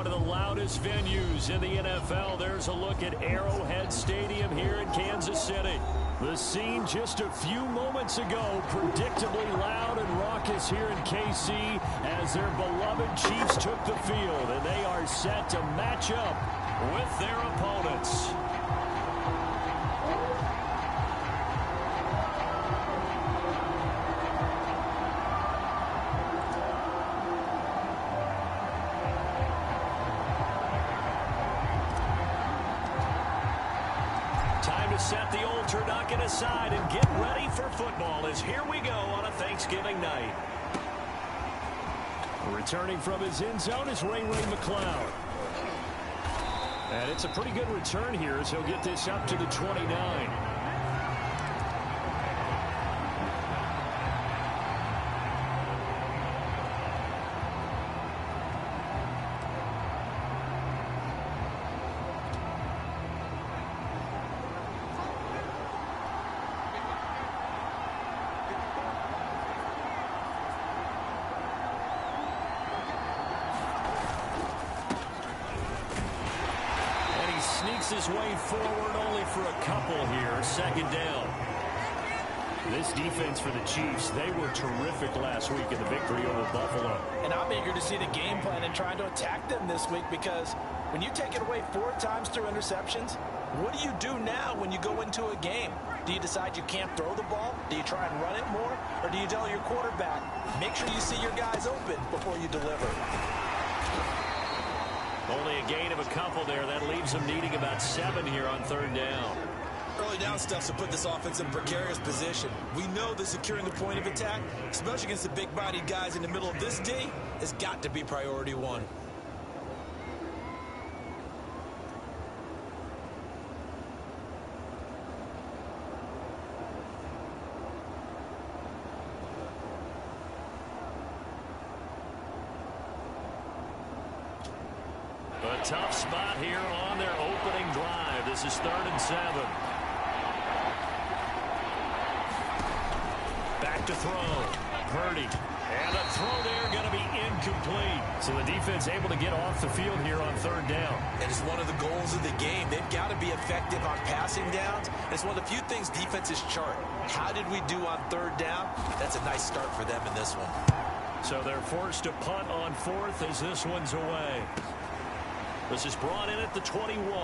one of the loudest venues in the NFL. There's a look at Arrowhead Stadium here in Kansas City. The scene just a few moments ago, predictably loud and raucous here in KC as their beloved Chiefs took the field, and they are set to match up with their opponents. Set the old turducken aside and get ready for football as here we go on a Thanksgiving night. Returning from his end zone is Ray McCloud. And it's a pretty good return here as he'll get this up to the 29. His way forward only for a couple here. Second down. This defense for the Chiefs, they were terrific last week in the victory over Buffalo. And I'm eager to see the game plan and trying to attack them this week, because when you take it away 4 times through interceptions, what do you do now when you go into a game? Do you decide you can't throw the ball? Do you try and run it more? Or do you tell your quarterback, make sure you see your guys open before you deliver? Only a gain of a couple there. That leaves them needing about 7 here on third down. Early down stuff to put this offense in precarious position. We know that securing the point of attack, especially against the big-bodied guys in the middle of this D, has got to be priority one. A tough spot here on their opening drive. This is 3rd and 7. Back to throw. Purdy. And a throw there going to be incomplete. So the defense able to get off the field here on 3rd down. And it's one of the goals of the game. They've got to be effective on passing downs. It's one of the few things defenses chart. How did we do on 3rd down? That's a nice start for them in this one. So they're forced to punt on 4th as this one's away. This is brought in at the 21.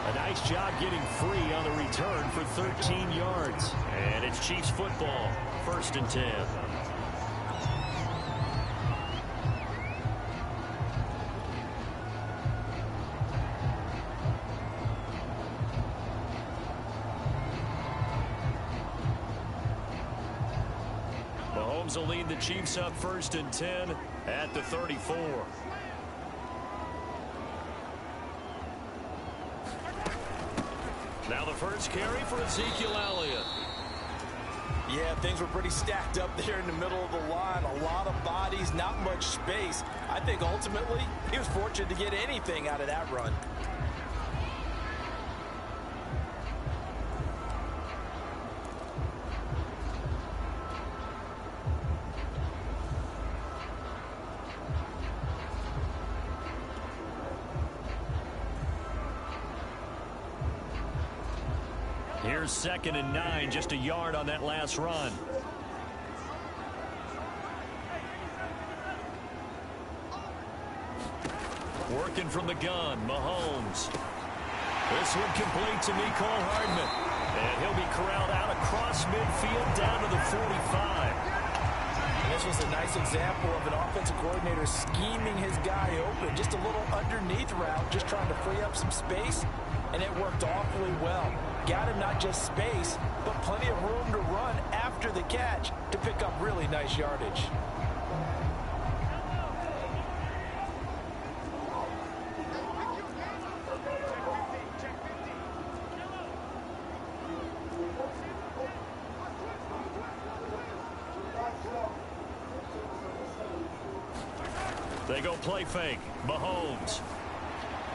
A nice job getting free on the return for 13 yards. And it's Chiefs football, 1st and 10. Mahomes will lead the Chiefs up 1st and 10 at the 34. Now the first carry for Ezekiel Elliott. Yeah, things were pretty stacked up there in the middle of the line. A lot of bodies, not much space. I think ultimately he was fortunate to get anything out of that run. Here's 2nd and 9, just a yard on that last run. Working from the gun, Mahomes. This one complete to Mecole Hardman. And he'll be corralled out across midfield down to the 45. And this was a nice example of an offensive coordinator scheming his guy open. Just a little underneath route, just trying to free up some space. And it worked awfully well. Got him not just space, but plenty of room to run after the catch to pick up really nice yardage. They go play fake. Mahomes.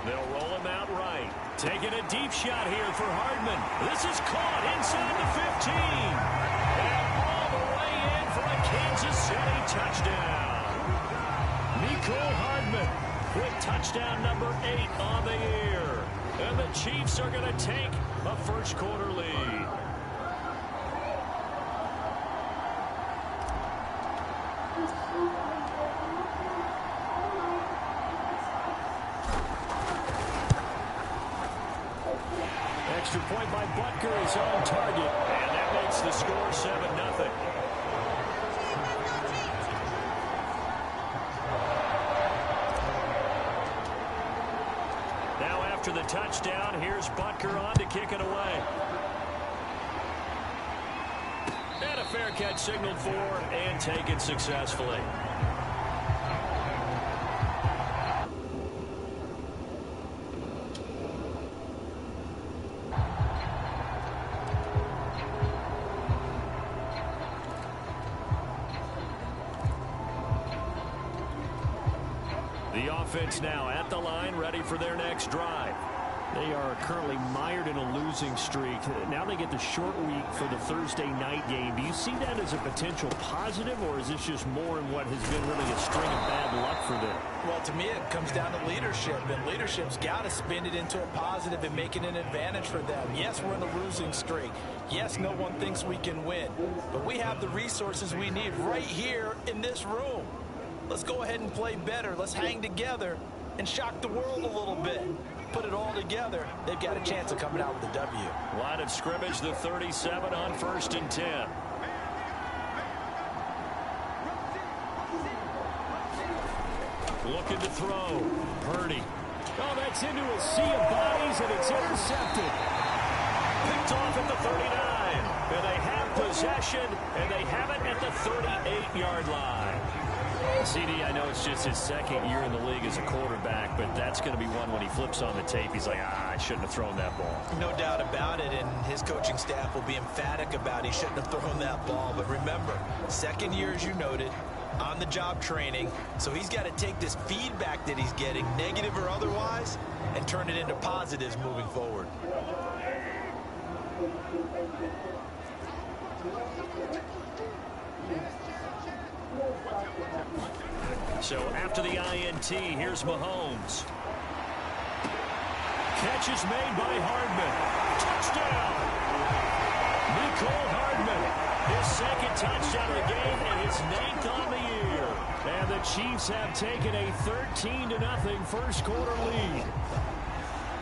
They'll roll him out right. Taking a deep shot here for Hardman. This is caught inside the 15. And all the way in for a Kansas City touchdown. Nicole Hardman with touchdown number 8 on the year. And the Chiefs are going to take a first quarter lead. Extra point by Butker is on target, and that makes the score 7-0. Now after the touchdown, here's Butker on to kick it away. And a fair catch signaled for and taken successfully. The offense now at the line, ready for their next drive. They are currently mired in a losing streak. Now they get the short week for the Thursday night game. Do you see that as a potential positive, or is this just more in what has been really a string of bad luck for them? Well, to me, it comes down to leadership, and leadership's got to spin it into a positive and make it an advantage for them. Yes, we're in a losing streak. Yes, no one thinks we can win, but we have the resources we need right here in this room. Let's go ahead and play better. Let's hang together and shock the world a little bit. Put it all together. They've got a chance of coming out with a W. Line of scrimmage, the 37 on 1st and 10. Looking to throw. Purdy. Oh, that's into a sea of bodies, and it's intercepted. Picked off at the 39. And they have possession, and they have it at the 38-yard line. CD, I know it's just his second year in the league as a quarterback, but that's going to be one when he flips on the tape. He's like, I shouldn't have thrown that ball. No doubt about it, and his coaching staff will be emphatic about he shouldn't have thrown that ball. But remember, second year, as you noted, on-the-job training, so he's got to take this feedback that he's getting, negative or otherwise, and turn it into positives moving forward. So after the INT, here's Mahomes. Catch is made by Hardman. Touchdown! Nicole Hardman, his second touchdown of the game and his 9th on the year. And the Chiefs have taken a 13-0 first quarter lead.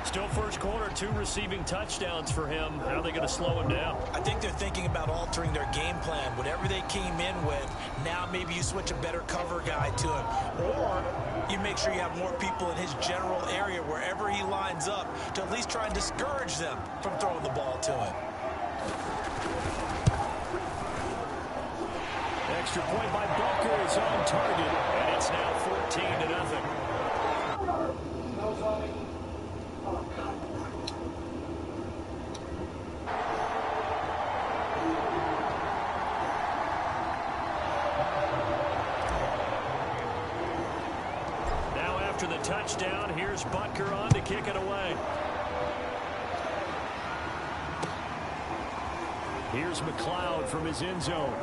Still first quarter, 2 receiving touchdowns for him. How are they going to slow him down? I think they're thinking about altering their game plan. Whatever they came in with, now maybe you switch a better cover guy to him. Or you make sure you have more people in his general area wherever he lines up to at least try and discourage them from throwing the ball to him. Extra point by Butker is on target, and it's now 14-0. Now after the touchdown, here's Butker on to kick it away. Here's McLeod from his end zone.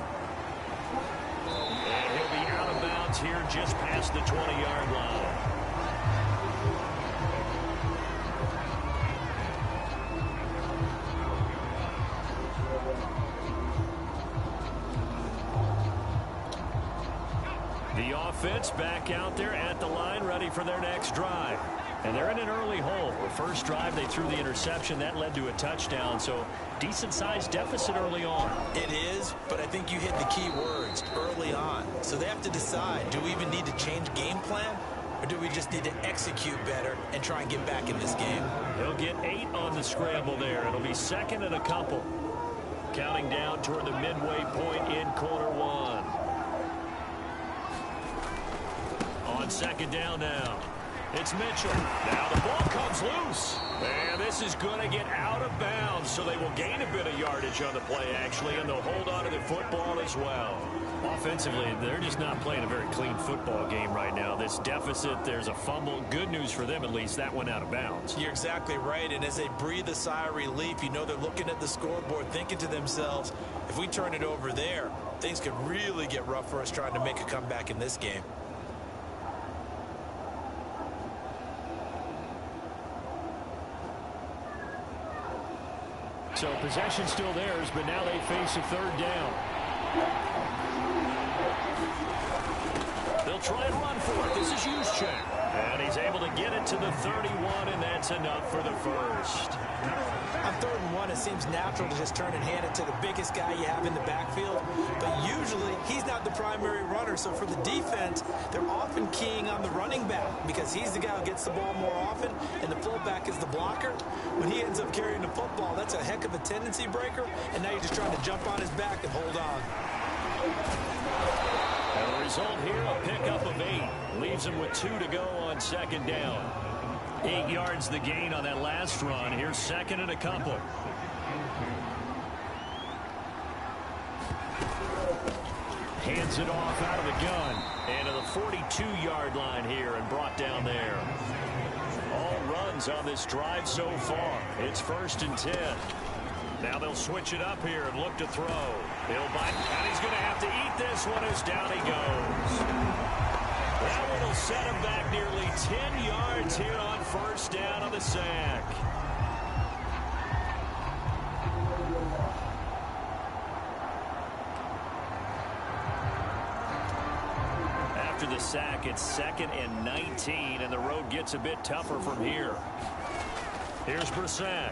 And he'll be out of bounds here just past the 20-yard line. The offense back out there at the line, ready for their next drive. And they're in an early hole. The first drive, they threw the interception. That led to a touchdown, so decent-sized deficit early on. It is, but I think you hit the key words, early on. So they have to decide, do we even need to change game plan? Or do we just need to execute better and try and get back in this game? He'll get 8 on the scramble there. It'll be 2nd and a couple. Counting down toward the midway point in quarter 1. On 2nd down now. It's Mitchell. Now the ball comes loose. And this is going to get out of bounds, so they will gain a bit of yardage on the play, actually, and they'll hold on to the football as well. Offensively, they're just not playing a very clean football game right now. This deficit, there's a fumble. Good news for them, at least. That went out of bounds. You're exactly right, and as they breathe a sigh of relief, you know they're looking at the scoreboard, thinking to themselves, if we turn it over there, things could really get rough for us trying to make a comeback in this game. So possession still theirs, but now they face a third down. They'll try and run for it. This is Juszczyk. And he's able to get it to the 31, and that's enough for the first. On 3rd and 1, it seems natural to just turn and hand it to the biggest guy you have in the backfield. But usually, he's not the primary runner. So for the defense, they're often keying on the running back because he's the guy who gets the ball more often, and the fullback is the blocker. When he ends up carrying the football, that's a heck of a tendency breaker, and now you're just trying to jump on his back and hold on. And the result here, a pickup of 8. Leaves him with 2 to go on 2nd down. 8 yards the gain on that last run. Here's 2nd and a couple. Hands it off out of the gun. And to the 42-yard line here and brought down there. All runs on this drive so far. It's 1st and 10. Now they'll switch it up here and look to throw. He'll bite, and he's going to have to eat this one as down he goes. That one will set him back nearly 10 yards here on 1st down on the sack. After the sack, it's 2nd and 19, and the road gets a bit tougher from here. Here's Brissett.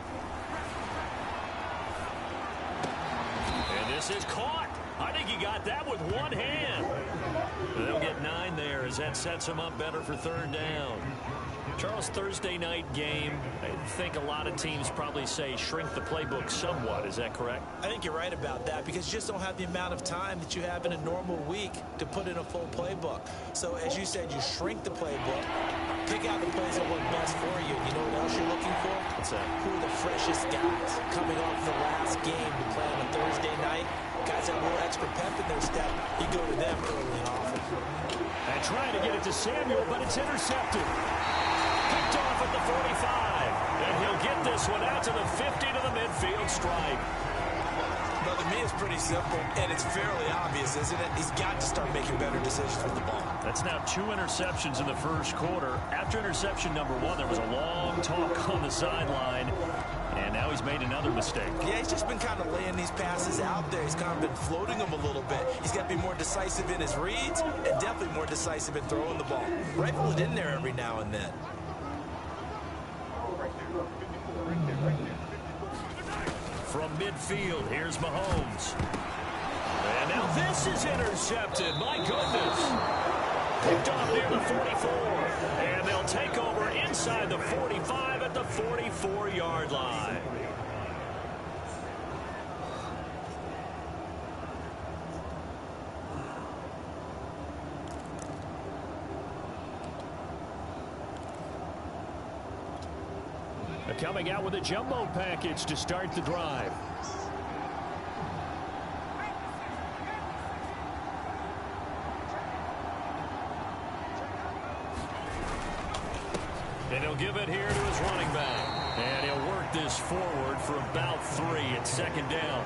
This is caught. I think he got that with one hand. They'll get 9 there as that sets him up better for 3rd down. Charles, Thursday night game, I think a lot of teams probably say shrink the playbook somewhat. Is that correct? I think you're right about that because you just don't have the amount of time that you have in a normal week to put in a full playbook. So as you said, you shrink the playbook, pick out the plays that work best for you. You know what else you're looking for? What's that? Who are the freshest guys coming off the last game to play on a Thursday night? Guys that have a little extra pep in their step, you go to them early and often. And trying to get it to Samuel, but it's intercepted. Picked off at the 45. And he'll get this one out to the 50 to the midfield stripe. Well, to me, it's pretty simple, and it's fairly obvious, isn't it? He's got to start making better decisions with the ball. That's now 2 interceptions in the 1st quarter. After interception number 1, there was a long talk on the sideline, and now he's made another mistake. Yeah, he's just been kind of laying these passes out there. He's kind of been floating them a little bit. He's got to be more decisive in his reads and definitely more decisive in throwing the ball. Rifle it in there every now and then. From midfield, here's Mahomes. And now this is intercepted. My goodness. Picked off near the 44. And they'll take over inside the 45 at the 44-yard line. Coming out with a jumbo package to start the drive. And he'll give it here to his running back. And he'll work this forward for about 3 at 2nd down.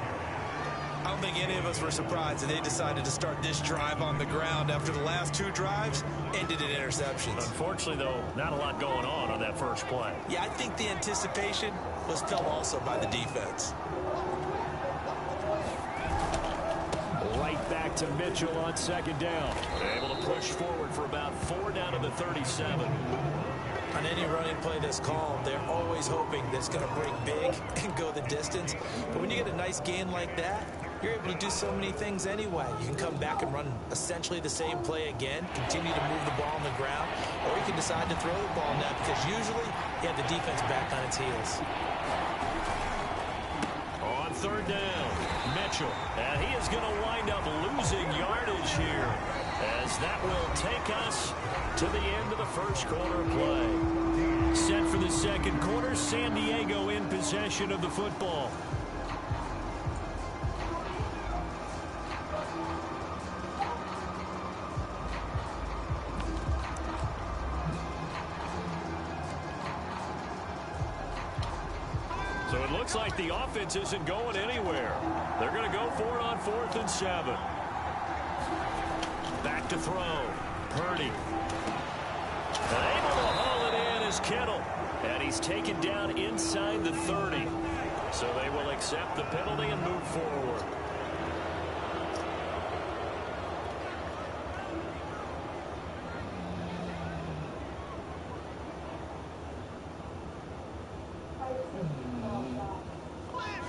I don't think any of us were surprised that they decided to start this drive on the ground after the last 2 drives ended in interceptions. Unfortunately, though, not a lot going on that first play. Yeah, I think the anticipation was felt also by the defense. Right back to Mitchell on 2nd down. Able to push forward for about 4 down to the 37. On any running play that's called, they're always hoping that it's going to break big and go the distance. But when you get a nice gain like that, you're able to do so many things anyway. You can come back and run essentially the same play again, continue to move the ball on the ground, or you can decide to throw the ball now because usually you have the defense back on its heels. On 3rd down, Mitchell. And he is going to wind up losing yardage here as that will take us to the end of the 1st quarter play. Set for the 2nd quarter, San Diego in possession of the football. So it looks like the offense isn't going anywhere. They're going to go for it on 4th and 7. Back to throw. Purdy. And able to haul it in is Kittle. And he's taken down inside the 30. So they will accept the penalty and move forward.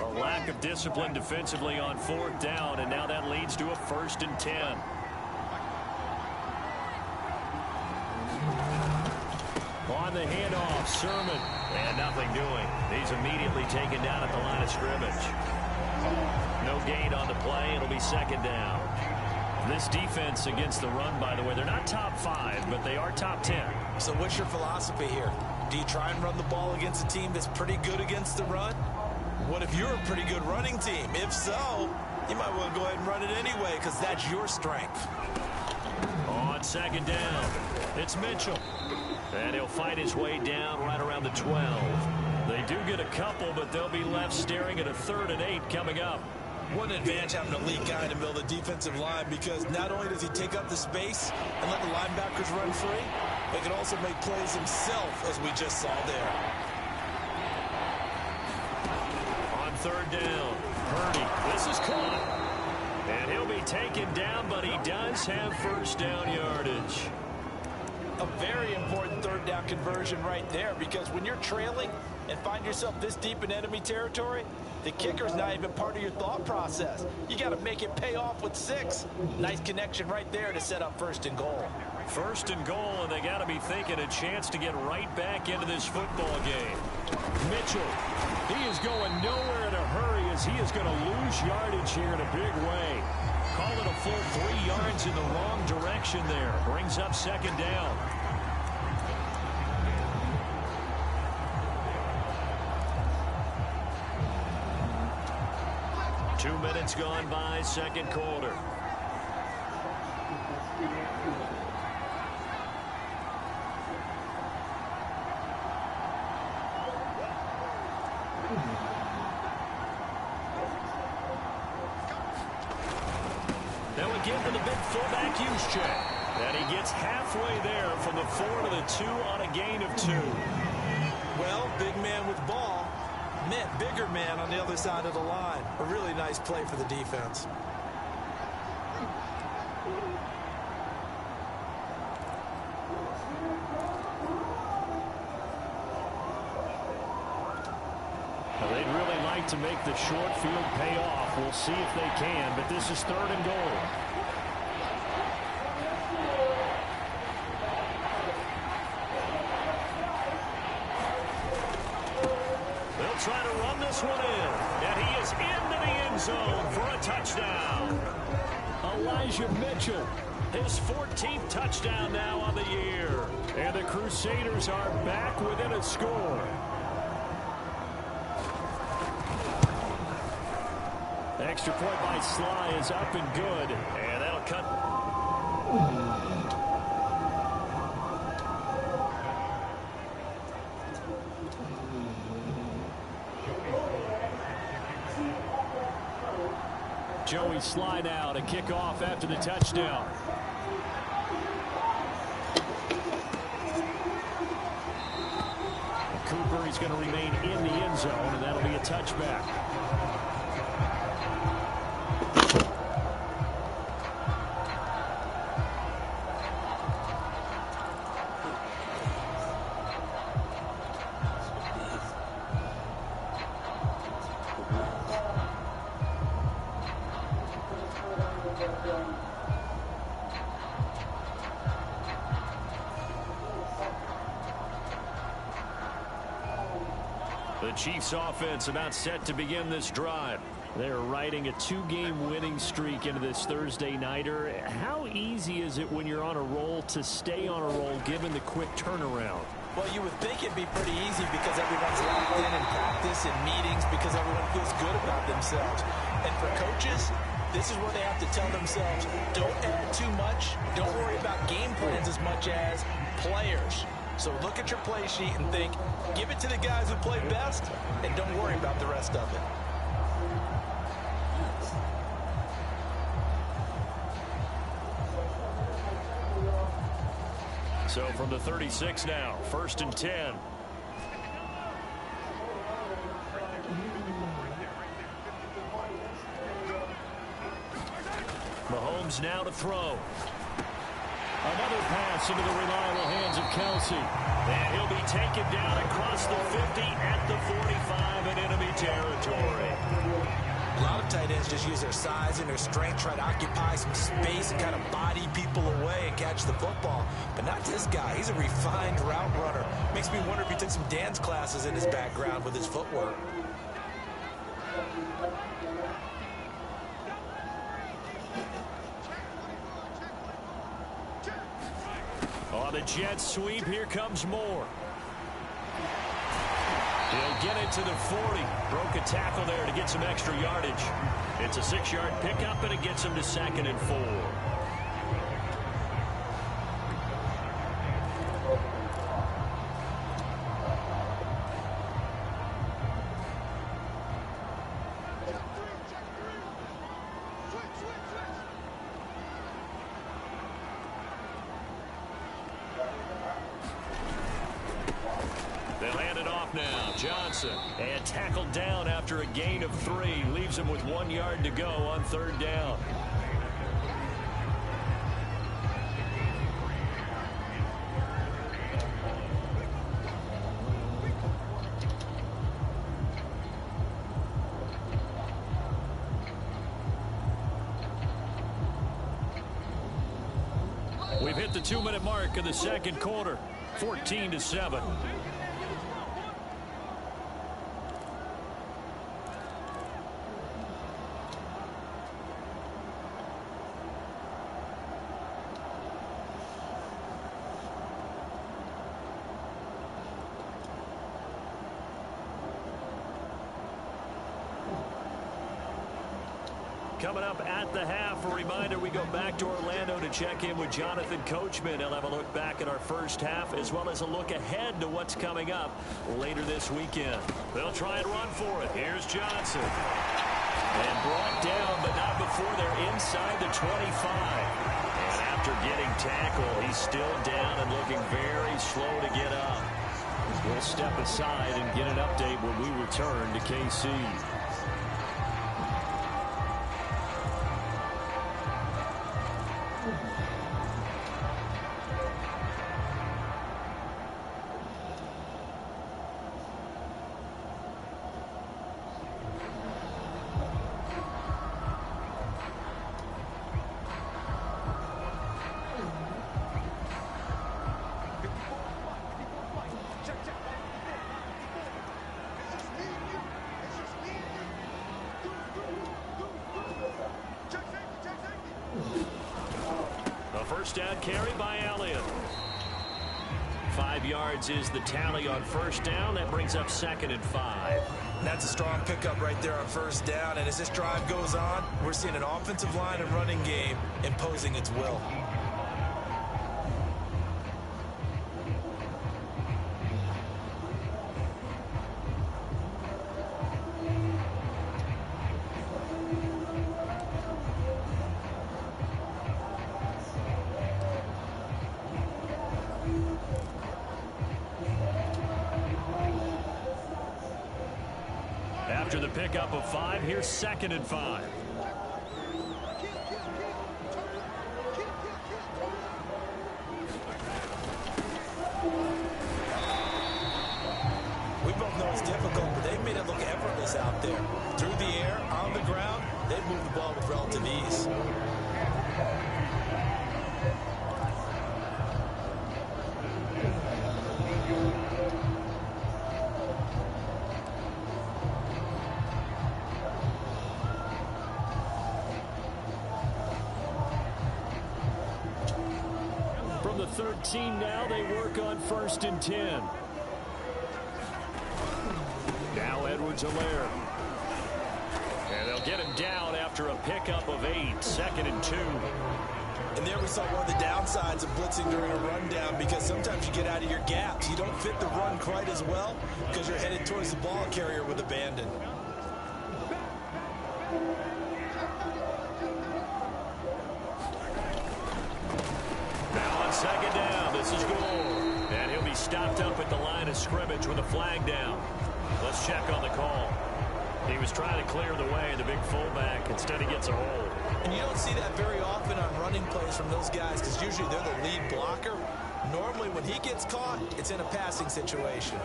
A lack of discipline defensively on 4th down, and now that leads to a 1st and 10. On the handoff, Sermon. And nothing doing. He's immediately taken down at the line of scrimmage. No gain on the play. It'll be 2nd down. This defense against the run, by the way, they're not top 5, but they are top 10. So what's your philosophy here? Do you try and run the ball against a team that's pretty good against the run? What if you're a pretty good running team? If so, you might want to go ahead and run it anyway because that's your strength. On 2nd down, it's Mitchell. And he'll fight his way down right around the 12. They do get a couple, but they'll be left staring at a 3rd and 8 coming up. What an advantage having an elite guy in the middle of the defensive line, because not only does he take up the space and let the linebackers run free, but he can also make plays himself, as we just saw there. On 3rd down, Purdy. This is caught. And he'll be taken down, but he does have 1st down yardage. A very important 3rd down conversion right there, because when you're trailing and find yourself this deep in enemy territory, the kicker's not even part of your thought process. You got to make it pay off with 6. Nice connection right there to set up 1st and goal. 1st and goal, and they got to be thinking a chance to get right back into this football game. Mitchell, he is going nowhere in a hurry as he is going to lose yardage here in a big way. Call it a full 3 yards in the wrong direction there. Brings up 2nd down. Two minutes gone by, 2nd quarter. They'll again to the big fullback use check. And he gets halfway there from the 4 to the 2 on a gain of 2. Well, big man with ball meant bigger man on the other side of the line. A really nice play for the defense. Well, they'd really like to make the short field pay off. We'll see if they can, but this is 3rd and goal. They'll try to run this one in, and he is into the end zone for a touchdown. Elijah Mitchell, his 14th touchdown now on the year. And the Crusaders are back within a score. Extra point by Sly is up and good, and that'll cut. Joey Sly now to kick off after the touchdown. Cooper, he's going to remain in the end zone, and that'll be a touchback. The Chiefs offense about set to begin this drive. They're riding a 2-game winning streak into this Thursday nighter. How easy is it when you're on a roll to stay on a roll given the quick turnaround? Well, you would think it'd be pretty easy because everyone's locked in practice and meetings because everyone feels good about themselves. And for coaches, this is where they have to tell themselves, don't add too much. Don't worry about game plans as much as players. So look at your play sheet and think, give it to the guys who play best, and don't worry about the rest of it. So from the 36 now, 1st and 10. comes now to throw. Another pass into the reliable hands of Kelsey. And he'll be taken down across the 50 at the 45 in enemy territory. A lot of tight ends just use their size and their strength, try to occupy some space and kind of body people away and catch the football. But not this guy. He's a refined route runner. Makes me wonder if he took some dance classes in his background with his footwork. On the jet sweep, here comes Moore. He'll get it to the 40. Broke a tackle there to get some extra yardage. It's a 6-yard pickup, and it gets him to 2nd and 4. They'll hand it off now. Johnson. And tackled down after a gain of 3. Leaves him with 1 yard to go on 3rd down. We've hit the 2-minute mark of the 2nd quarter. 14-7. Coming up at the half, a reminder, we go back to Orlando to check in with Jonathan Coachman. He'll have a look back at our first half as well as a look ahead to what's coming up later this weekend. They'll try and run for it. Here's Johnson. And brought down, but not before they're inside the 25. And after getting tackled, he's still down and looking very slow to get up. We'll step aside and get an update when we return to KC. First down carry by Elliott. 5 yards is the tally on first down. That brings up 2nd and 5. That's a strong pickup right there on first down. And as this drive goes on, we're seeing an offensive line and running game imposing its will. After the pickup of 5, here's 2nd and 5. We both know it's difficult, but they've made it look effortless out there. Through the air, on the ground, they've moved the ball with relative ease. From the 13 now, they work on 1st and 10. Now Edwards-Helaire. And they'll get him down after a pickup of 8. 2nd and 2. And there we saw one of the downsides of blitzing during a rundown, because sometimes you get out of your gaps. You don't fit the run quite as well because you're headed towards the ball carrier with abandon. Now on 2nd down, this is Gore. And he'll be stopped up at the line of scrimmage with a flag down. Let's check on the call. He was trying to clear the way, the big fullback. Instead, he gets a hole. And you don't see that very often on running plays from those guys because usually they're the lead blocker. Normally, when he gets caught, it's in a passing situation.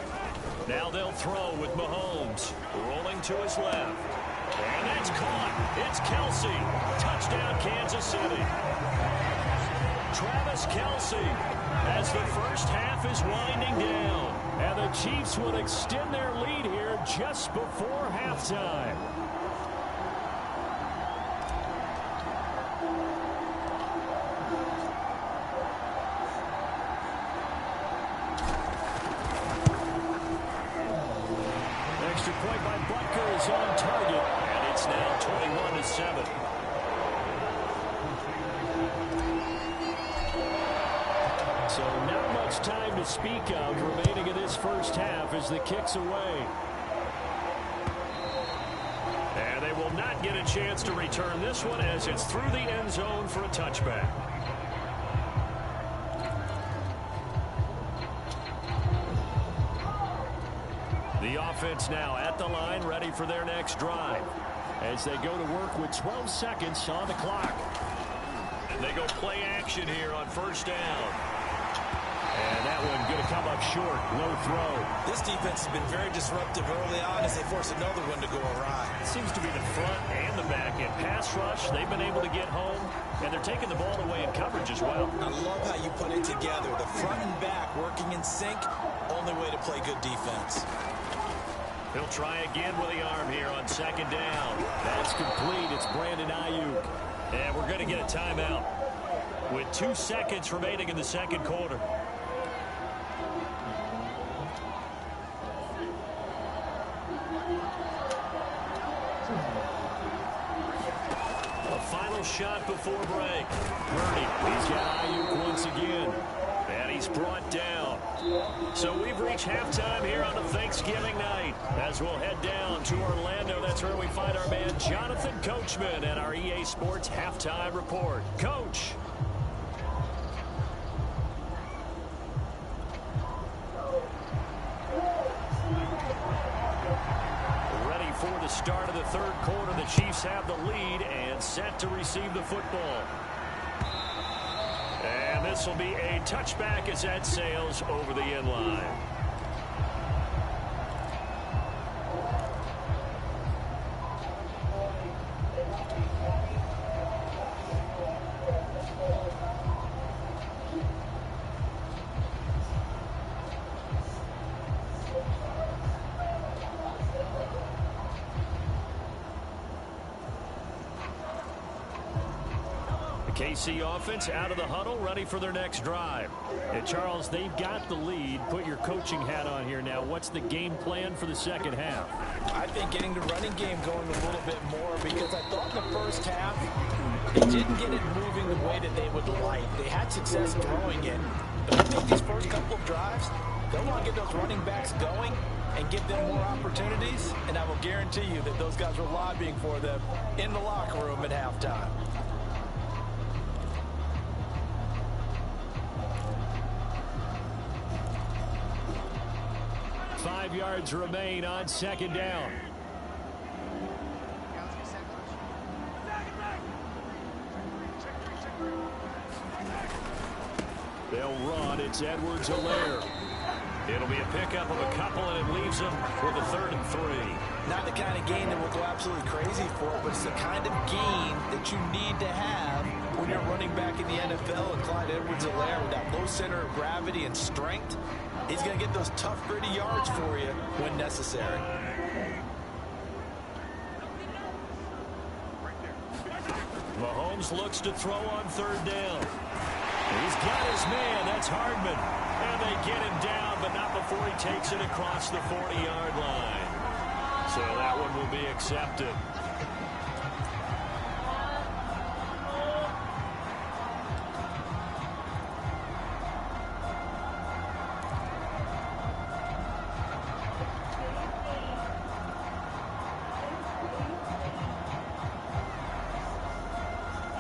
Now they'll throw with Mahomes. Rolling to his left. And that's caught. It's Kelsey. Touchdown, Kansas City. Travis Kelsey as the first half is winding down. And the Chiefs will extend their lead here just before halftime. Extra point by Butker is on target. And it's now 21-7. So not much time to speak of remaining in this first half as the kick's away. And they will not get a chance to return this one as it's through the end zone for a touchback. The offense now at the line, ready for their next drive as they go to work with 12 seconds on the clock. And they go play action here on first down. And that one going to come up short. Low throw. This defense has been very disruptive early on as they force another one to go awry. It seems to be the front and the back end. Pass rush, they've been able to get home, and they're taking the ball away in coverage as well. I love how you put it together. The front and back working in sync, only way to play good defense. He'll try again with the arm here on second down. That's complete. It's Brandon Ayuk. And we're going to get a timeout with 2 seconds remaining in the second quarter. A final shot before break. Purdy, he's got Ayuk once again. And he's brought down. So we've reached halftime here on a Thanksgiving night. As we'll head down to Orlando, that's where we find our man Jonathan Coachman at our EA Sports Halftime Report. Coach. Ready for the start of the third quarter. The Chiefs have the lead and set to receive the football. And this will be a touchback as that sails over the end line. KC offense out of the huddle, ready for their next drive. And Charles, they've got the lead. Put your coaching hat on here now. What's the game plan for the second half? I think getting the running game going a little bit more because I thought in the first half they didn't get it moving the way that they would like. They had success throwing it. But I think these first couple of drives, they'll want to get those running backs going and give them more opportunities. And I will guarantee you that those guys were lobbying for them in the locker room at halftime. 5 yards remain on second down. They'll run. It's Edwards-Helaire. It'll be a pickup of a couple, and it leaves them with a 3rd and 3. Not the kind of gain that we'll go absolutely crazy for, but it's the kind of gain that you need to have when you're running back in the NFL. And Clyde Edwards-Helaire, with that low center of gravity and strength, he's going to get those tough, gritty yards for you when necessary. Mahomes looks to throw on 3rd down. He's got his man. That's Hardman. And they get him down, but not before he takes it across the 40-yard line. So that one will be accepted.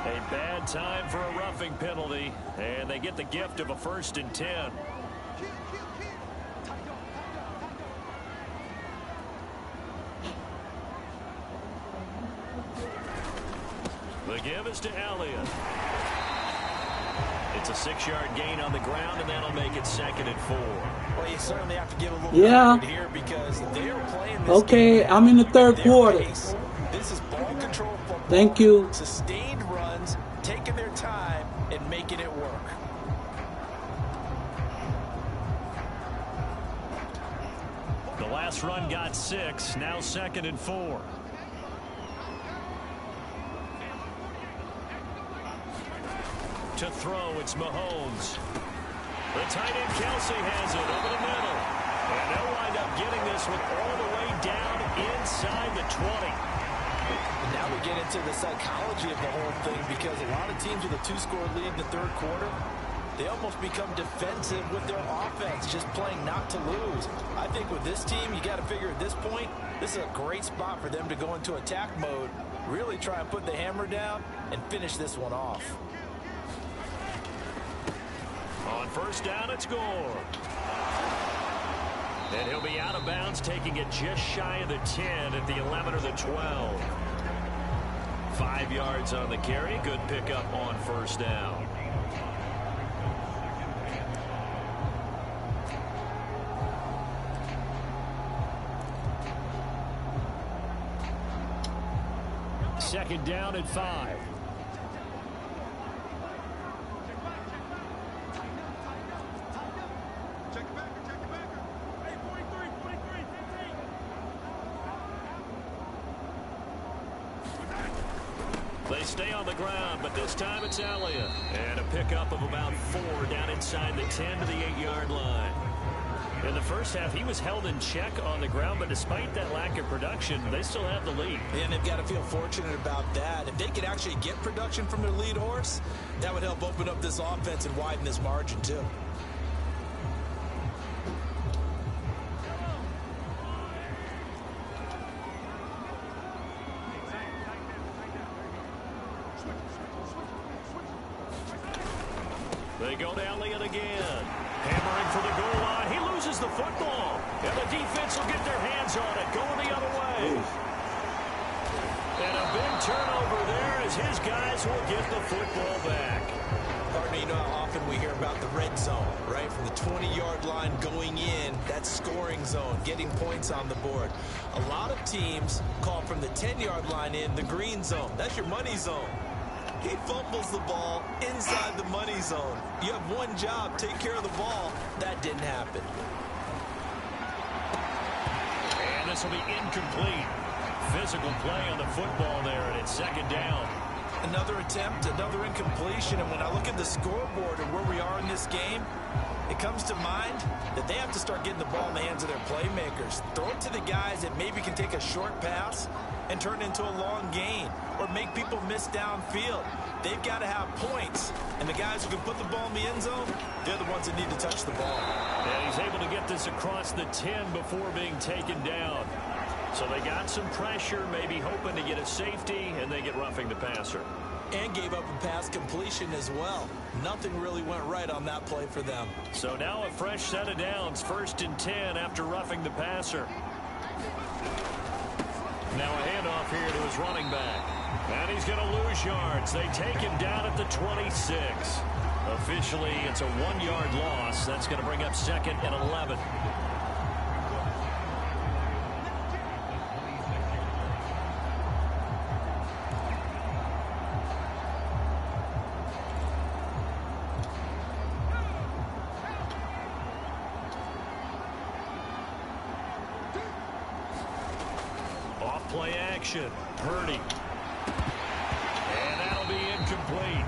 A bad time for a roughing penalty, and they get the gift of a 1st and 10. The give is to Elliott. It's a 6-yard gain on the ground, and that'll make it 2nd and 4. Well, you certainly have to give a little credit here because they are playing this game I'm in the third quarter. Pace. This is ball control football. Thank you. Sustained runs, taking their time, and making it work. The last run got 6, now 2nd and 4. To throw, it's Mahomes. The tight end Kelsey has it over the middle. And they'll wind up getting this one all the way down inside the 20. And now we get into the psychology of the whole thing because a lot of teams with a 2-score lead in the third quarter, they almost become defensive with their offense, just playing not to lose. I think with this team, you got to figure at this point, this is a great spot for them to go into attack mode, really try and put the hammer down and finish this one off. On first down, it's Gore. And he'll be out of bounds, taking it just shy of the 10 at the 11 or the 12. 5 yards on the carry. Good pickup on first down. Second down at 5. They stay on the ground, but this time it's Elliott. And a pickup of about 4 down inside the 10 to the 8-yard line. In the first half, he was held in check on the ground, but despite that lack of production, they still have the lead. And they've got to feel fortunate about that. If they could actually get production from their lead horse, that would help open up this offense and widen this margin, too. They go to Elliott again. Hammering for the goal line. He loses the football. And the defense will get their hands on it. Going the other way. And a big turnover there as his guys will get the football back. Partner, you know how often we hear about the red zone, right? From the 20-yard line going in, that scoring zone, getting points on the board. A lot of teams call from the 10-yard line in the green zone. That's your money zone. He fumbles the ball inside the money zone. You have one job, take care of the ball. That didn't happen. And this will be incomplete. Physical play on the football there, and it's second down. Another attempt, another incompletion, and when I look at the scoreboard and where we are in this game, it comes to mind that they have to start getting the ball in the hands of their playmakers. Throw it to the guys that maybe can take a short pass and turn it into a long gain or make people miss downfield. They've got to have points, and the guys who can put the ball in the end zone, they're the ones that need to touch the ball. And he's able to get this across the 10 before being taken down. So they got some pressure, maybe hoping to get a safety, and they get roughing the passer. And gave up a pass completion as well. Nothing really went right on that play for them. So now a fresh set of downs, 1st and 10 after roughing the passer. Now a handoff here to his running back. And he's going to lose yards. They take him down at the 26. Officially, it's a 1-yard loss. That's going to bring up 2nd and 11. Play action. Purdy. And that'll be incomplete.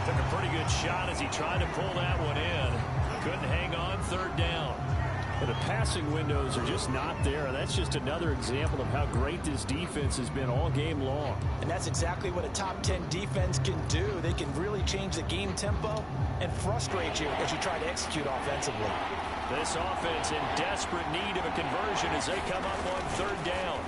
Took a pretty good shot as he tried to pull that one in. Couldn't hang on 3rd down. But the passing windows are just not there. That's just another example of how great this defense has been all game long. And that's exactly what a top 10 defense can do. They can really change the game tempo and frustrate you as you try to execute offensively. This offense in desperate need of a conversion as they come up on 3rd down.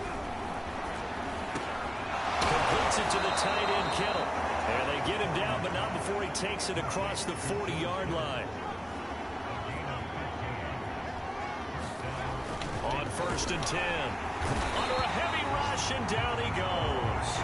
Completes it to the tight end, Kittle. And they get him down, but not before he takes it across the 40-yard line. On 1st and 10. Under a heavy rush, and down he goes.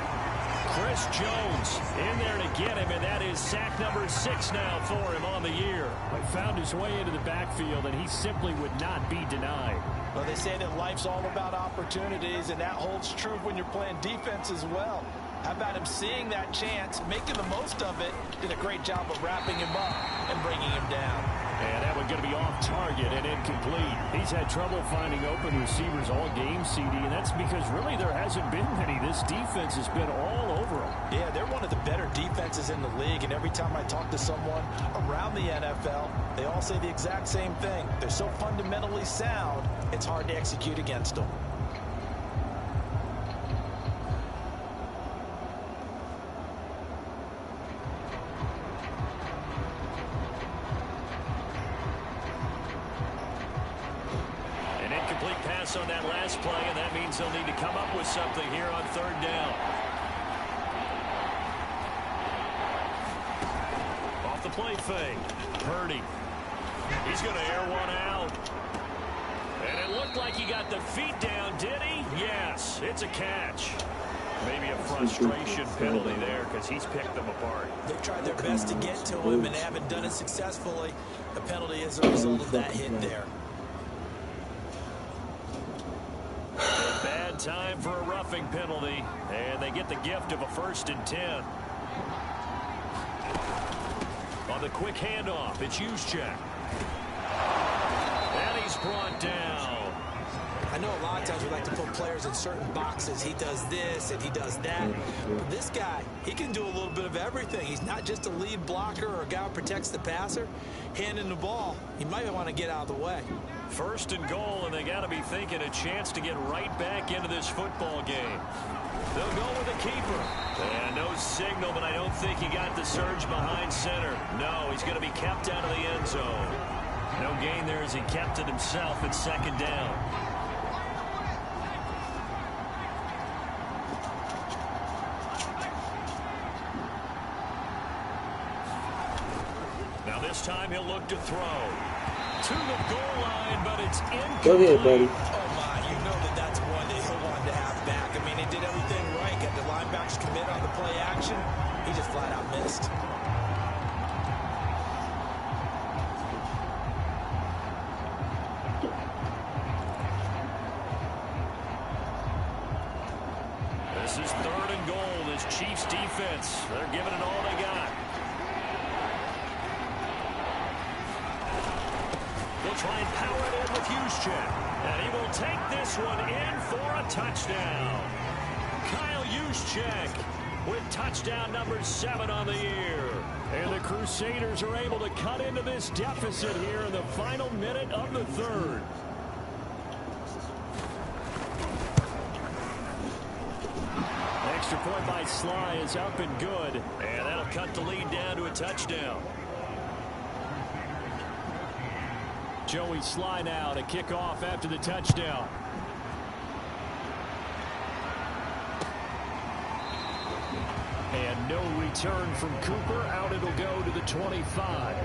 Chris Jones in there to get him, and that is sack number 6 now for him on the year. He found his way into the backfield, and he simply would not be denied. Well, they say that life's all about opportunities, and that holds true when you're playing defense as well. How about him seeing that chance, making the most of it, did a great job of wrapping him up and bringing him down. And that one going to be off target and incomplete. He's had trouble finding open receivers all game, CD, and that's because really there hasn't been many. This defense has been all over them. Yeah, they're one of the better defenses in the league, and every time I talk to someone around the NFL, they all say the exact same thing. They're so fundamentally sound, it's hard to execute against them. On that last play, and that means they'll need to come up with something here on 3rd down. Off the play fake. Purdy. He's going to air one out. And it looked like he got the feet down, did he? Yes, it's a catch. Maybe a frustration penalty there because he's picked them apart. They've tried their best to get to him and haven't done it successfully. The penalty is a result of that hit there. Bad time for a roughing penalty, and they get the gift of a 1st and 10. On the quick handoff, it's Juszczyk. And he's brought down. I know a lot of times we like to put players in certain boxes. He does this and he does that. But this guy, he can do a little bit of everything. He's not just a lead blocker or a guy who protects the passer. Handing the ball, he might want to get out of the way. 1st and goal, and they got to be thinking a chance to get right back into this football game. They'll go with a keeper. And no signal, but I don't think he got the surge behind center. No, he's going to be kept out of the end zone. No gain there as he kept it himself at 2nd down. Now this time he'll look to throw. To the goal line, but it's incomplete. Go ahead, buddy. Oh, my, you know that's one that he'll want to have back. I mean, he did everything right. Got the linebackers commit on the play action. He just flat out missed. This is 3rd and goal. This Chiefs defense, they're giving it all they got. Try and power it in with Juszczyk. And he will take this one in for a touchdown. Kyle Juszczyk with touchdown number 7 on the year. And the Crusaders are able to cut into this deficit here in the final minute of the 3rd. Extra point by Sly is up and good. And that'll cut the lead down to a touchdown. Joey Sly now to kick off after the touchdown. And no return from Cooper. Out it'll go to the 25.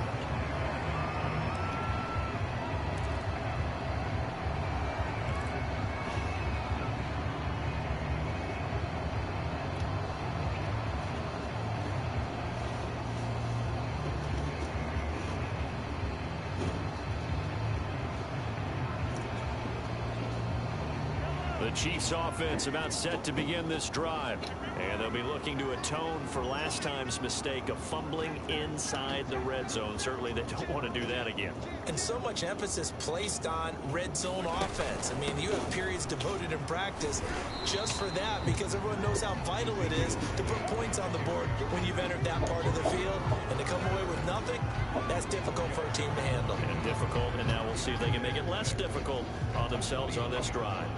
The Chiefs offense about set to begin this drive. And they'll be looking to atone for last time's mistake of fumbling inside the red zone. Certainly they don't want to do that again. And so much emphasis placed on red zone offense. I mean, you have periods devoted in practice just for that because everyone knows how vital it is to put points on the board when you've entered that part of the field. And to come away with nothing, that's difficult for a team to handle. And difficult, and now we'll see if they can make it less difficult on themselves on this drive.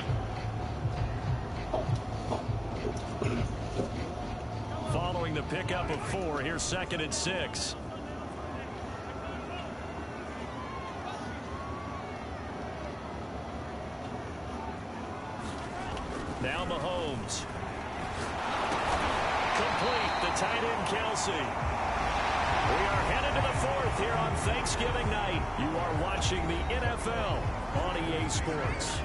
Following the pickup of 4, here's 2nd and 6. Now Mahomes. Complete, the tight end Kelsey. We are headed to the 4th here on Thanksgiving night. You are watching the NFL on EA Sports.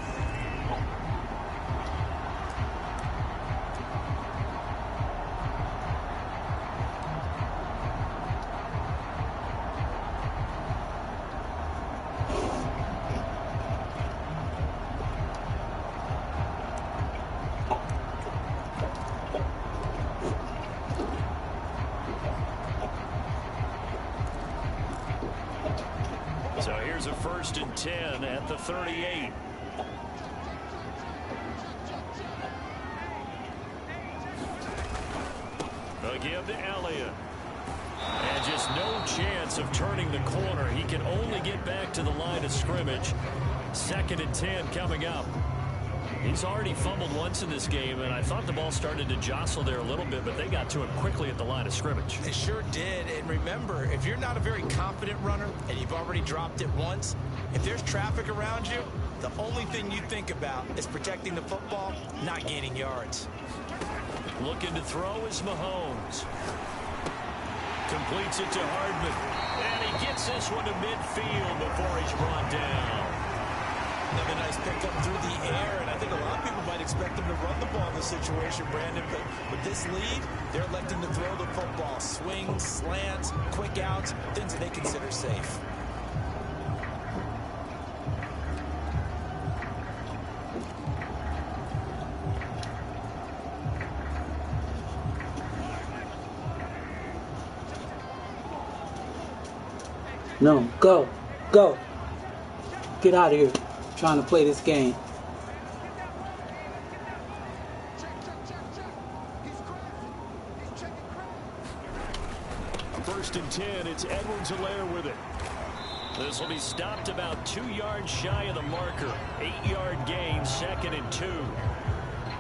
10 at the 38. A give to Elliott. And just no chance of turning the corner. He can only get back to the line of scrimmage. 2nd and 10 coming up. He's already fumbled once in this game, and I thought the ball started to jostle there a little bit, but they got to him quickly at the line of scrimmage. It sure did. And remember, if you're not a very confident runner and you've already dropped it once, if there's traffic around you, the only thing you think about is protecting the football, not gaining yards. Looking to throw is Mahomes. Completes it to Hardman. And he gets this one to midfield before he's brought down. Another nice pickup through the air, and I think a lot of people might expect him to run the ball in this situation, Brandon, but with this lead, they're electing to throw the football. Swings, slants, quick outs, things that they consider safe. No, go. Get out of here. Trying to play this game. First and 10, it's Edwards-Helaire with it. This will be stopped about 2 yards shy of the marker. 8-yard gain, 2nd and 2.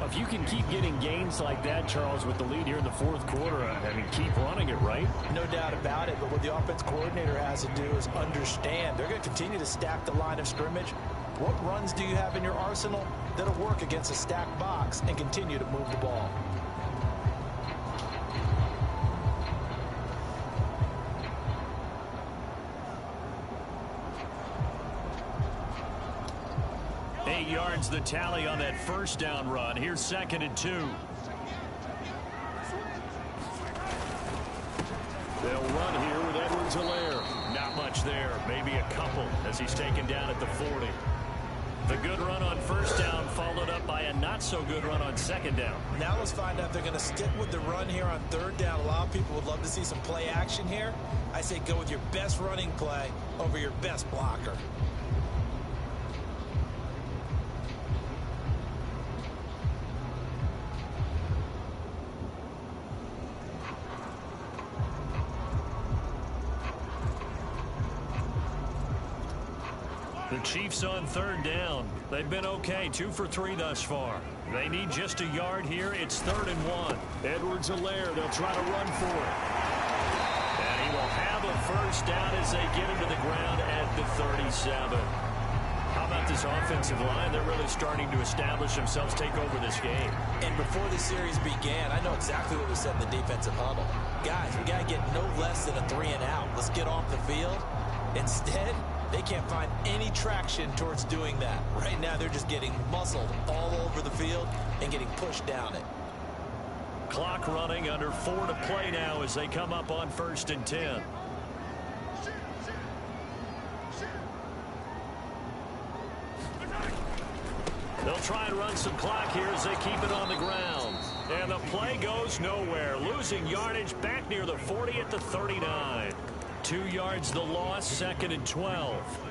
If you can keep getting gains like that, Charles, with the lead here in the 4th quarter, I mean, keep running it, right? No doubt about it, but what the offense coordinator has to do is understand. They're going to continue to stack the line of scrimmage. What runs do you have in your arsenal that'll work against a stacked box and continue to move the ball? Yards the tally on that first down run. Here's 2nd and 2. They'll run here with Edwards-Helaire. Not much there. Maybe a couple as he's taken down at the 40. The good run on first down followed up by a not-so-good run on 2nd down. Now let's find out if they're going to stick with the run here on 3rd down. A lot of people would love to see some play action here. I say go with your best running play over your best blocker. The Chiefs on 3rd down. They've been okay, 2 for 3 thus far. They need just a yard here. It's 3rd and 1. Edwards-Helaire, they'll try to run for it. And he will have a first down as they get him to the ground at the 37. How about this offensive line? They're really starting to establish themselves, take over this game. And before the series began, I know exactly what was said in the defensive huddle. Guys, we got to get no less than a 3 and out. Let's get off the field. Instead, they can't find any traction towards doing that. Right now, they're just getting muscled all over the field and getting pushed down it. Clock running, under 4 to play now as they come up on 1st and 10. They'll try and run some clock here as they keep it on the ground. And the play goes nowhere. Losing yardage back near the 40 at the 39. 2 yards the loss, 2nd and 12.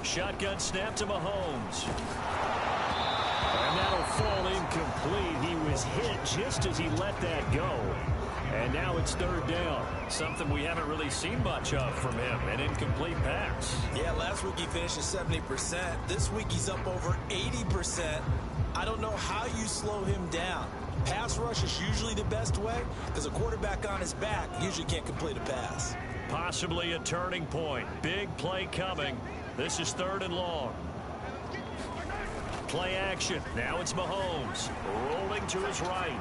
Shotgun snap to Mahomes. And that'll fall incomplete. He was hit just as he let that go. And now it's 3rd down. Something we haven't really seen much of from him. An incomplete pass. Yeah, last week he finished at 70%. This week he's up over 80%. I don't know how you slow him down. Pass rush is usually the best way because a quarterback on his back usually can't complete a pass. Possibly a turning point. Big play coming. This is 3rd and long. Play action. Now it's Mahomes. Rolling to his right.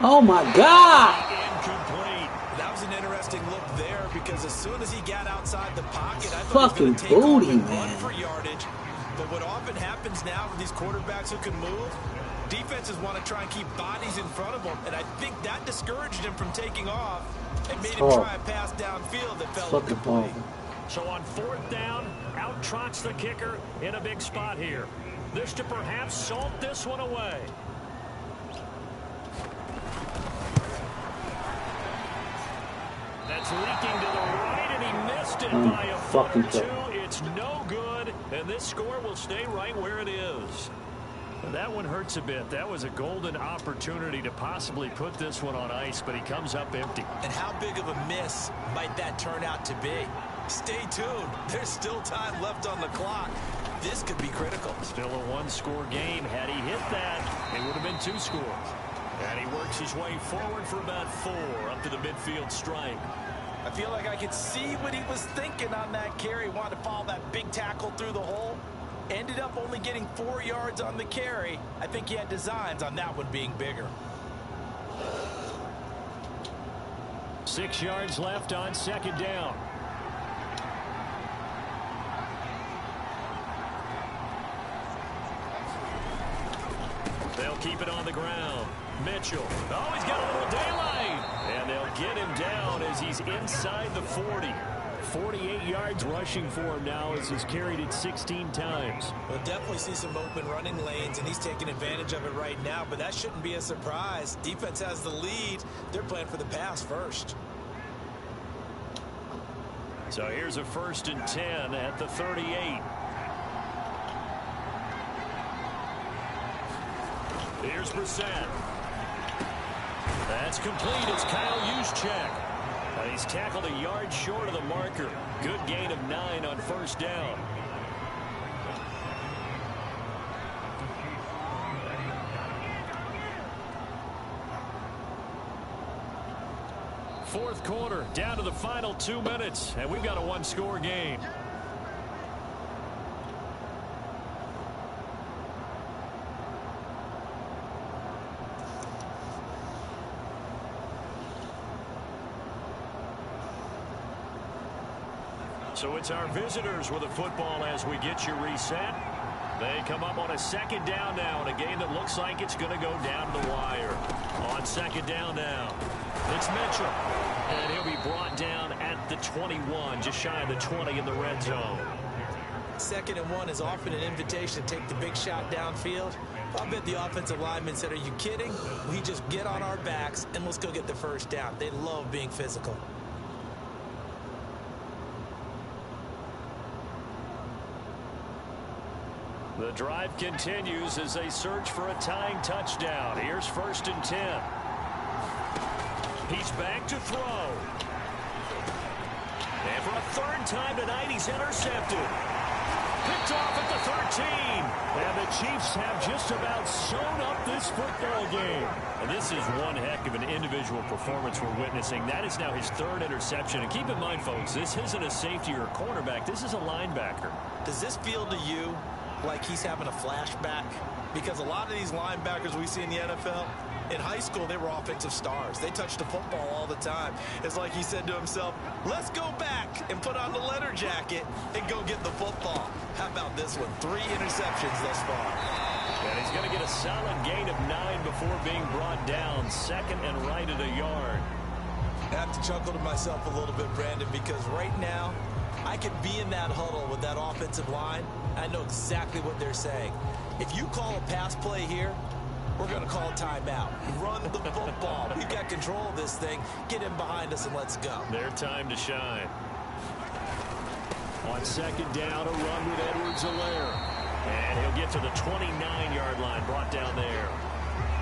Oh, my God. Incomplete. That was an interesting look there because as soon as he got outside the pocket, I thought he Fucking was going to take booty, off and man. run for yardage. But what often happens now with these quarterbacks who can move, defenses want to try and keep bodies in front of them, and I think that discouraged him from taking off and made him try a pass downfield that fell incomplete. So on 4th down, out trots the kicker in a big spot here. This to perhaps salt this one away. That's leaking to the right, and he missed it by a foot or two. It's no good, and this score will stay right where it is. That one hurts a bit. That was a golden opportunity to possibly put this one on ice, but he comes up empty. And how big of a miss might that turn out to be? Stay tuned. There's still time left on the clock. This could be critical. Still a one-score game. Had he hit that, it would have been 2 scores. And he works his way forward for about 4 up to the midfield stripe. I feel like I could see what he was thinking on that carry. Wanted to follow that big tackle through the hole. Ended up only getting 4 yards on the carry. I think he had designs on that one being bigger. 6 yards left on 2nd down. They'll keep it on the ground. Mitchell. Oh, he's got a little daylight. And they'll get him down as he's inside the 40. 48 yards rushing for him now as he's carried it 16 times. We'll definitely see some open running lanes, and he's taking advantage of it right now, but that shouldn't be a surprise. Defense has the lead. They're playing for the pass first. So here's a 1st and 10 at the 38. Here's Brissett. That's complete. It's Kyle Juszczyk. He's tackled a yard short of the marker. Good gain of 9 on 1st down. Fourth quarter, down to the final 2 minutes, and we've got a 1-score game. So it's our visitors with the football as we get you reset. They come up on a 2nd down now in a game that looks like it's going to go down to the wire. On 2nd down now, it's Mitchell. And he'll be brought down at the 21, just shy of the 20 in the red zone. 2nd and 1 is often an invitation to take the big shot downfield. I bet the offensive lineman said, are you kidding? We just get on our backs and let's go get the 1st down. They love being physical. The drive continues as they search for a tying touchdown. Here's 1st and 10. He's back to throw. And for a 3rd time tonight, he's intercepted. Picked off at the 13. And the Chiefs have just about sewn up this football game. And this is one heck of an individual performance we're witnessing. That is now his 3rd interception. And keep in mind, folks, this isn't a safety or a cornerback. This is a linebacker. Does this feel to you like he's having a flashback? Because a lot of these linebackers we see in the NFL, in high school, they were offensive stars. They touched the football all the time. It's like he said to himself, let's go back and put on the leather jacket and go get the football. How about this one? 3 interceptions thus far. And he's going to get a solid gain of 9 before being brought down. 2nd and right at a yard. I have to chuckle to myself a little bit, Brandon, because right now, I could be in that huddle with that offensive line. I know exactly what they're saying. If you call a pass play here, we're going to call a timeout. Run the football. We've got control of this thing. Get in behind us and let's go. Their time to shine. On 2nd down, a run with Edwards-Helaire. And he'll get to the 29-yard line, brought down there.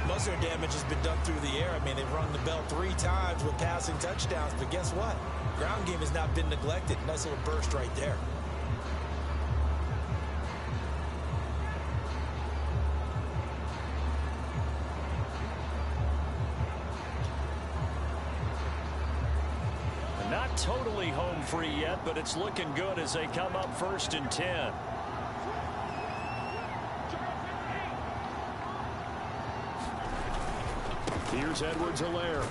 Most of their damage has been done through the air. I mean, they've rung the bell 3 times with passing touchdowns, but guess what? Ground game has not been neglected. Nice little burst right there. Not totally home free yet, but it's looking good as they come up 1st and 10. Here's Edwards-Helaire.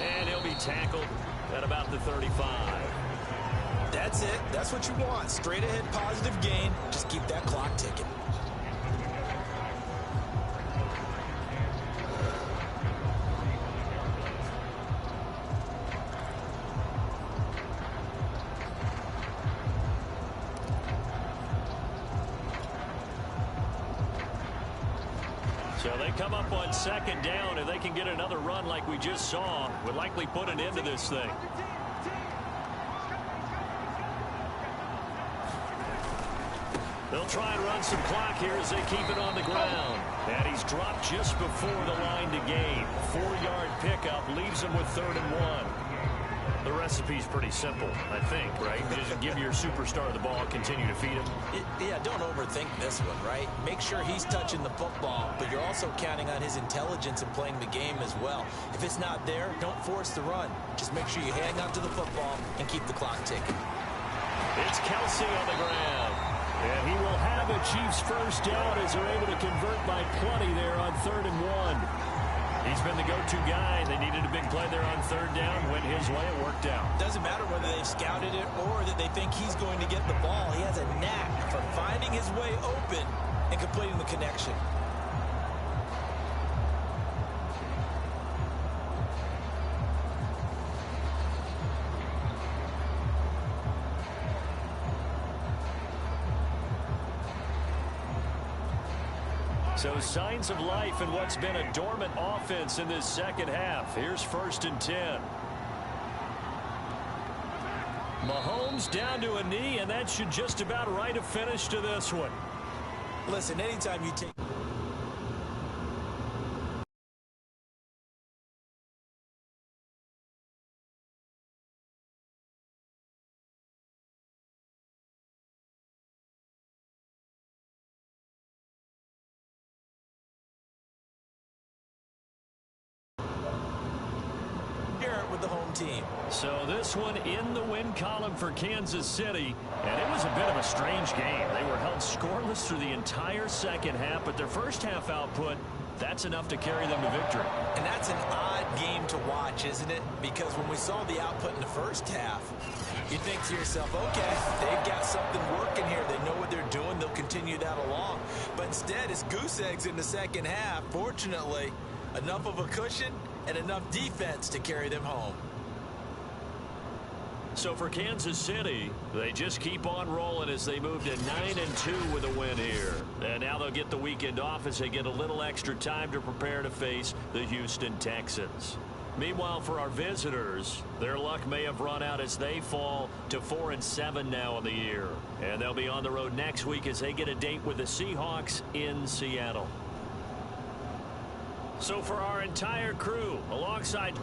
And he'll be tackled at about the 35. That's it. That's what you want. Straight ahead positive gain. Just keep that clock ticking. So they come up on second down. If they can get another run like we just saw, would likely put an end to this thing. They'll try and run some clock here as they keep it on the ground. And he's dropped just before the line to gain. 4-yard pickup leaves him with 3rd and 1. The recipe's pretty simple, I think, right? Just give your superstar the ball, continue to feed him. Yeah, don't overthink this one, right? Make sure he's touching the football, but you're also counting on his intelligence in playing the game as well. If it's not there, don't force the run. Just make sure you hang on to the football and keep the clock ticking. It's Kelsey on the ground. And he will have a Chiefs first down as they're able to convert by plenty there on 3rd and 1. He's been the go-to guy. They needed a big play there on 3rd down. Went his way. It worked out. Doesn't matter whether they've scouted it or that they think he's going to get the ball. He has a knack for finding his way open and completing the connection. So signs of life in what's been a dormant offense in this second half. Here's 1st and 10. Mahomes down to a knee, and that should just about write a finish to this one. Listen, anytime you take... with the home team. So this one in the win column for Kansas City, and it was a bit of a strange game. They were held scoreless through the entire second half, but their first half output, that's enough to carry them to victory. And that's an odd game to watch, isn't it? Because when we saw the output in the first half, you think to yourself, okay, they've got something working here. They know what they're doing. They'll continue that along. But instead, it's goose eggs in the second half. Fortunately, enough of a cushion and enough defense to carry them home. So for Kansas City, they just keep on rolling as they move to 9-2 with a win here. And now they'll get the weekend off as they get a little extra time to prepare to face the Houston Texans. Meanwhile, for our visitors, their luck may have run out as they fall to 4-7 now in the year. And they'll be on the road next week as they get a date with the Seahawks in Seattle. So for our entire crew, alongside